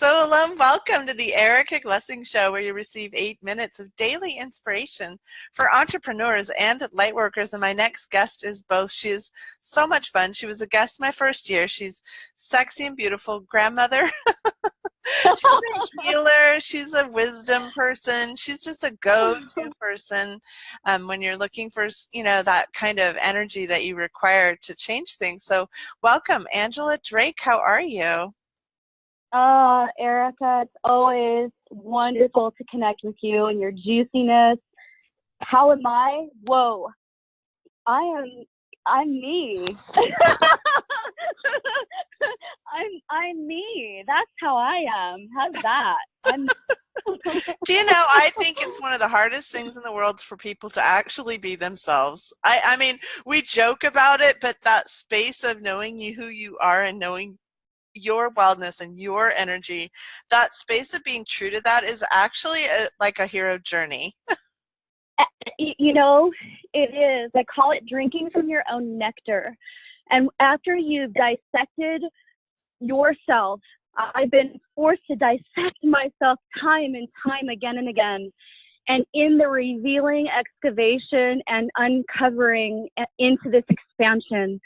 So, welcome to the Erica Glessing Show, where you receive 8 minutes of daily inspiration for entrepreneurs and lightworkers. And my next guest is both. She is so much fun. She was a guest my first year. She's sexy and beautiful grandmother. She's a healer. She's a wisdom person. She's just a go-to person when you're looking for, that kind of energy that you require to change things. So, welcome, Angela Drake. How are you? Erica, it's always wonderful to connect with you and your juiciness. How am I? Whoa, I'm me. I'm me. That's how I am. How's that? Do you know, I think it's one of the hardest things in the world for people to actually be themselves. I mean, we joke about it, but that space of knowing who you are and knowing your wildness and your energy, that space of being true to that is actually like a hero journey. You know, it is. I call it drinking from your own nectar. And after you've dissected yourself, I've been forced to dissect myself time and time again and again. And in the revealing excavation and uncovering into this expansion,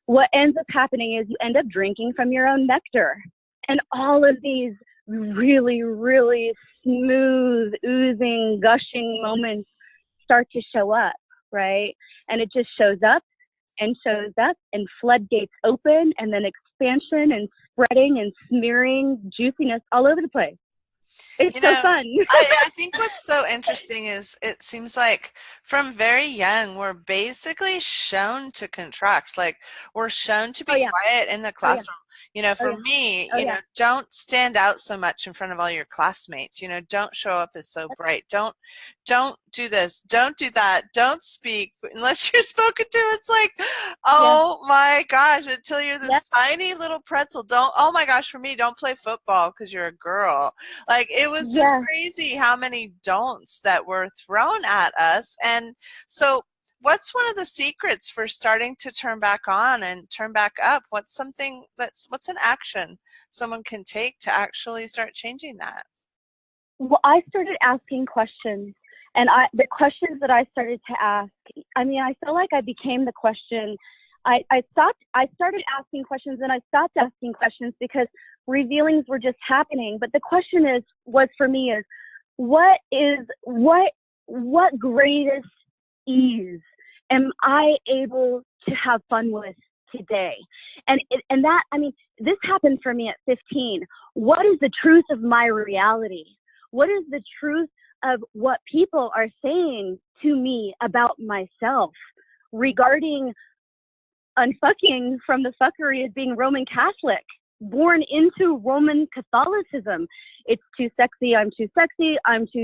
what ends up happening is you end up drinking from your own nectar. And all of these really, really smooth, oozing, gushing moments start to show up, right? And it just shows up, and floodgates open, and then expansion and spreading and smearing juiciness all over the place. It's so fun. I think what's so interesting is it seems like from very young, we're basically shown to contract. Like, we're shown to be quiet in the classroom. For me, don't stand out so much in front of all your classmates. Don't show up as so bright. Don't do this. Don't do that. Don't speak unless you're spoken to. It's like, oh my gosh, until you're this tiny little pretzel. Oh my gosh, for me, don't play football because you're a girl. Like, it was just crazy how many don'ts that were thrown at us. And so, what's one of the secrets for starting to turn back on and turn back up? What's an action someone can take to actually start changing that? Well, I started asking questions, and the questions that I started to ask, I feel like I became the question. I started asking questions, and I stopped asking questions because revealings were just happening. But the question was for me is, what greatest ease am I able to have fun with today? And this happened for me at 15. What is the truth of my reality? What is the truth of what people are saying to me about myself regarding unfucking from the fuckery of being Roman Catholic, born into Roman Catholicism? It's too sexy, I'm too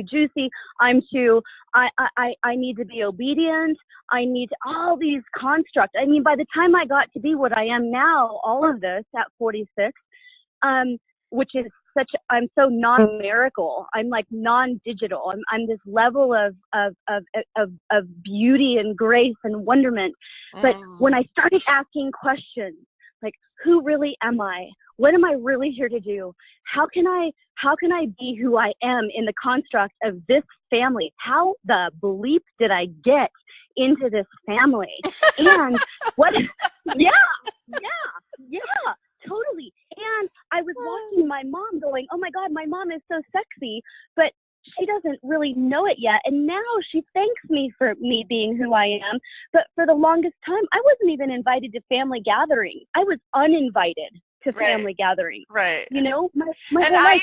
juicy, I need to be obedient, I need all these constructs. By the time I got to be what I am now, all of this at 46, which is I'm so non-numerical. I'm like non-digital. I'm this level of beauty and grace and wonderment. But when I started asking questions, like, who really am I? What am I really here to do? How can I be who I am in the construct of this family? How the bleep did I get into this family? And what? Yeah, totally. And I was watching my mom going, oh my God, my mom is so sexy, but she doesn't really know it yet. And now she thanks me for me being who I am. But for the longest time, I wasn't even invited to family gatherings. I was uninvited to family gatherings. Right. My and I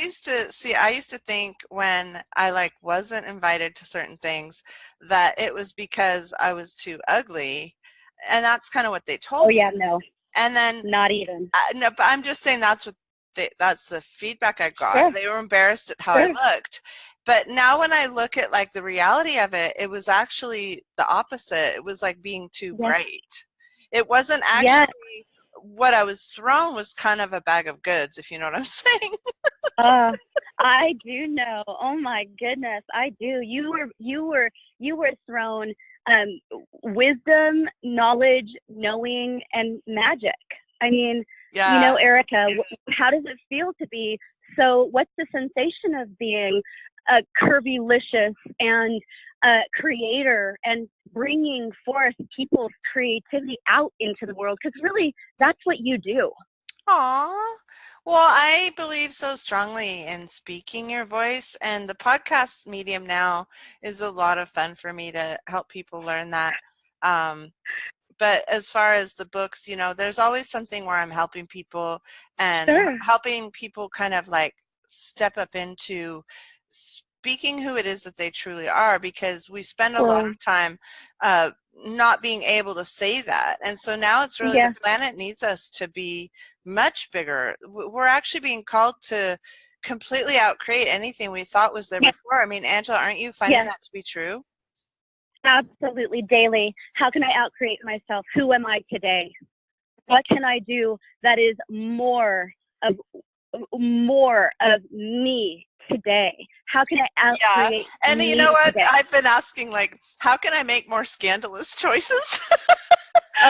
used to think when I wasn't invited to certain things that it was because I was too ugly. And that's kind of what they told me. Oh yeah, no. And then not even. No, but I'm just saying that's the feedback I got. Sure. They were embarrassed at how I looked. But now when I look at the reality of it, it was actually the opposite. It was like being too bright. It wasn't actually what I was thrown was kind of a bag of goods, if you know what I'm saying. I do know. Oh my goodness, I do. You were thrown wisdom, knowledge, knowing, and magic. You Yeah. know, Erica, how does it feel to be so? What's the sensation of being a curvy-licious and a creator and bringing forth people's creativity out into the world? Because really, that's what you do. Aw. Well, I believe so strongly in speaking your voice, and the podcast medium now is a lot of fun for me to help people learn that. Um, but as far as the books, there's always something where I'm helping people and Sure. helping people kind of like step up into speaking who it is that they truly are, because we spend a lot Well, of time not being able to say that. And so now it's really, yeah, the planet needs us to be much bigger. We're actually being called to completely outcreate anything we thought was there yeah, before. I mean, Angela, aren't you finding yeah, that to be true? absolutely daily. How can I outcreate myself? Who am I today? What can I do that is of more of me today? How can I Yeah. outcreate And you know me what? today? I've been asking, like, how can I make more scandalous choices?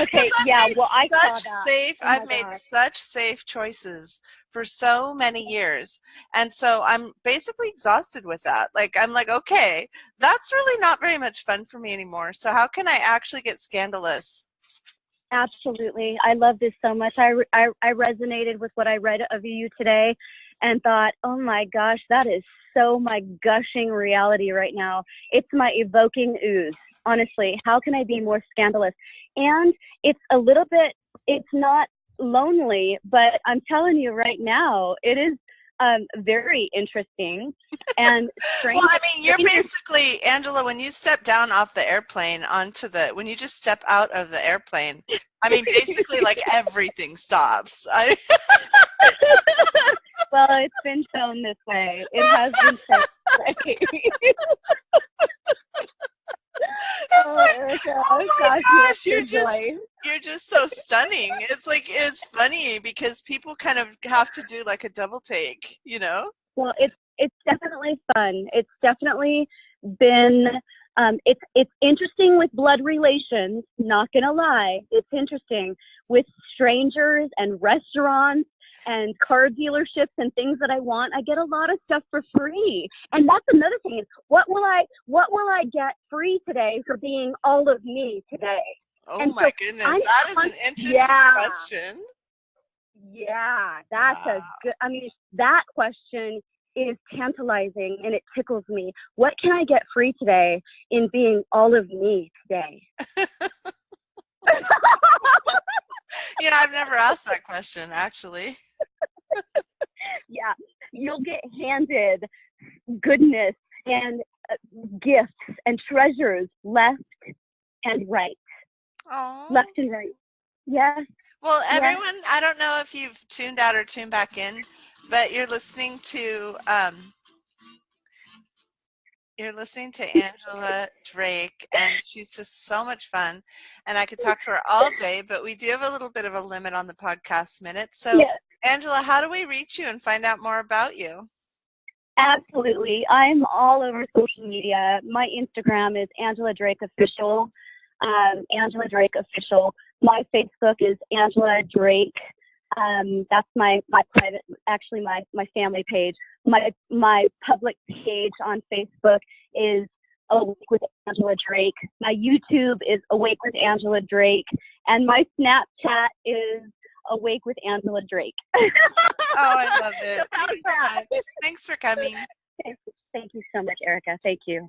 Because Okay, yeah, well, I saw that. Oh I've my made gosh. such safe choices for so many years. And so I'm basically exhausted with that. Like, I'm like, okay, that's really not very much fun for me anymore. So how can I actually get scandalous? Absolutely. I love this so much. I resonated with what I read of you today and thought, oh my gosh, that is so my gushing reality right now. It's my evoking ooze. Honestly, how can I be more scandalous? And it's a little bit, it's not lonely, but I'm telling you right now, it is very interesting and Well, I strangers. mean, you're basically, Angela, when you step down off the airplane when you just step out of the airplane, I mean, basically, like, everything stops. Well, it's been shown this way. It has been shown this way. It's Oh, like, Erica, oh my gosh, you are gosh, pure joy. you're just so stunning. It's like, it's funny because people kind of have to do like a double take, you know? Well, it's definitely fun. It's definitely been it's interesting with blood relations. Not gonna lie, it's interesting with strangers and restaurants and car dealerships and things that I want. I get a lot of stuff for free, and that's another thing. Is what will I get free today for being all of me today? Oh And my so goodness, I'm that is an interesting yeah. question. Yeah, that's a Wow. good, I mean, that question is tantalizing and it tickles me. What can I get free today in being all of me today? I've never asked that question, actually. Yeah, you'll get handed goodness and gifts and treasures left and right. Oh. Left and right. Yes, Well, yes. everyone, I don't know if you've tuned out or tuned back in, but you're listening to Angela Drake, and she's just so much fun. And I could talk to her all day, but we do have a little bit of a limit on the podcast minutes. So, Yes. Angela, how do we reach you and find out more about you? Absolutely. I'm all over social media. My Instagram is Angela Drake Official. Angela Drake Official. My Facebook is Angela Drake. That's my private, actually my family page. My public page on Facebook is Awake with Angela Drake. My YouTube is Awake with Angela Drake, and my Snapchat is Awake with Angela Drake. Oh, I love So it. how's Thanks so that? much. Thanks for coming. Thank you so much, Erica. Thank you.